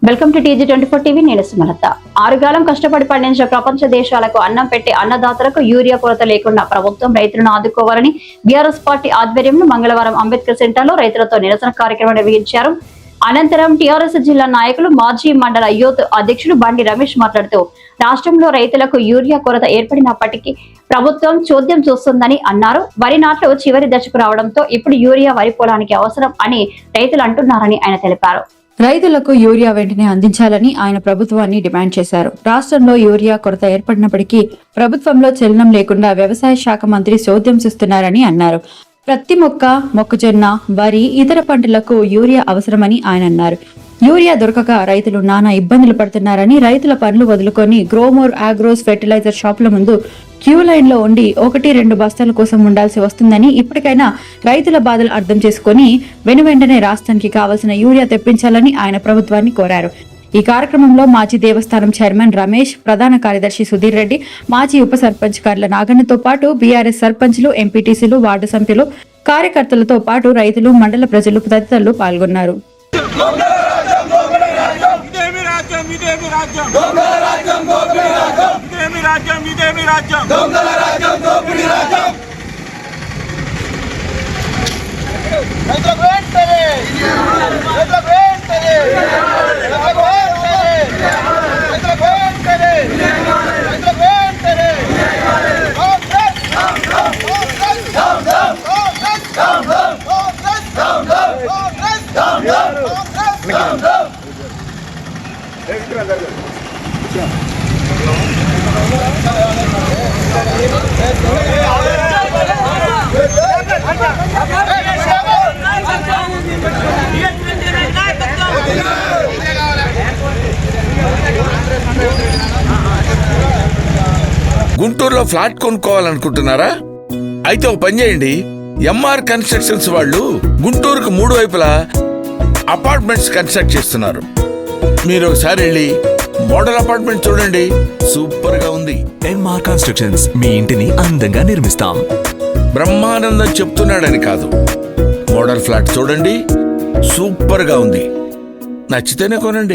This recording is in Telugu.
Welcome to TG24 TV. నేను సుమలత. ఆరుగాలం కష్టపడి పండించిన ప్రపంచ దేశాలకు అన్నం పెట్టే అన్నదాతలకు యూరియా కొరత లేకుండా ప్రభుత్వం రైతులను ఆదుకోవాలని బీఆర్ఎస్ పార్టీ ఆధ్వర్యంలో మంగళవారం అంబేద్కర్ సెంటర్లో రైతులతో నిరసన కార్యక్రమం నిర్వహించారు. అనంతరం టీఆర్ఎస్ జిల్లా నాయకులు మాజీ మండల యూత్ అధ్యక్షుడు బండి రమేష్ మాట్లాడుతూ రాష్ట్రంలో రైతులకు యూరియా కొరత ఏర్పడినప్పటికీ ప్రభుత్వం చోద్యం చూస్తుందని అన్నారు. వరి నాట్లు చివరి దశకు రావడంతో ఇప్పుడు యూరియా వరి పొలానికి అవసరం అని రైతులు అంటున్నారని ఆయన తెలిపారు. రైతులకు యూరియా వెంటనే అందించాలని ఆయన ప్రభుత్వాన్ని డిమాండ్ చేశారు. రాష్ట్రంలో యూరియా కొరత ఏర్పడినప్పటికీ ప్రభుత్వంలో చలనం లేకుండా వ్యవసాయ శాఖ మంత్రి చోద్యం చూస్తున్నారని అన్నారు. ప్రతి మొక్కజొన్న, వరి, ఇతర పంటలకు యూరియా అవసరమని ఆయన అన్నారు. యూరియా దొరకక రైతులు నానా ఇబ్బందులు పడుతున్నారని, రైతుల పనులు వదులుకొని గ్రోమోర్ అగ్రోస్ ఫెర్టిలైజర్ షాపుల ముందు క్యూ లైన్ లో ఉండి 1-2 బస్తాల కోసం ఉండాల్సి వస్తుందని, ఇప్పటికైనా రైతుల బాధలు అర్థం చేసుకుని వెనువెంటనే రాష్ట్రానికి కావాల్సిన యూరియా తెప్పించాలని ఆయన ప్రభుత్వాన్ని కోరారు. ఈ కార్యక్రమంలో మాజీ దేవస్థానం చైర్మన్ రమేష్, ప్రధాన కార్యదర్శి సుధీర్ రెడ్డి, మాజీ ఉప సర్పంచ్ కర్ల నాగన్నతో పాటు బీఆర్ఎస్ సర్పంచ్లు, ఎంపీటీసీలు, వార్డు సభ్యులు, కార్యకర్తలతో పాటు రైతులు, మండల ప్రజలు తదితరులు పాల్గొన్నారు. గుంటూరులో ఫ్లాట్ కొనుక్కోవాలనుకుంటున్నారా? అయితే ఒక పని చేయండి, ఎంఆర్ కన్స్ట్రక్షన్స్ వాళ్ళు గుంటూరుకు 3 వైపులా అపార్ట్మెంట్స్ కన్స్ట్రక్ట్ చేస్తున్నారు. మీరు ఒకసారి వెళ్ళి మోడల్ అపార్ట్మెంట్ చూడండి, సూపర్ గా ఉంది. ఎంఆర్ కన్స్ట్రక్షన్స్, మీ ఇంటిని అందంగా నిర్మిస్తాం. బ్రహ్మానందం చెప్తున్నాడని కాదు, మోడల్ ఫ్లాట్ చూడండి, సూపర్ గా ఉంది. నచ్చితేనే కొనండి.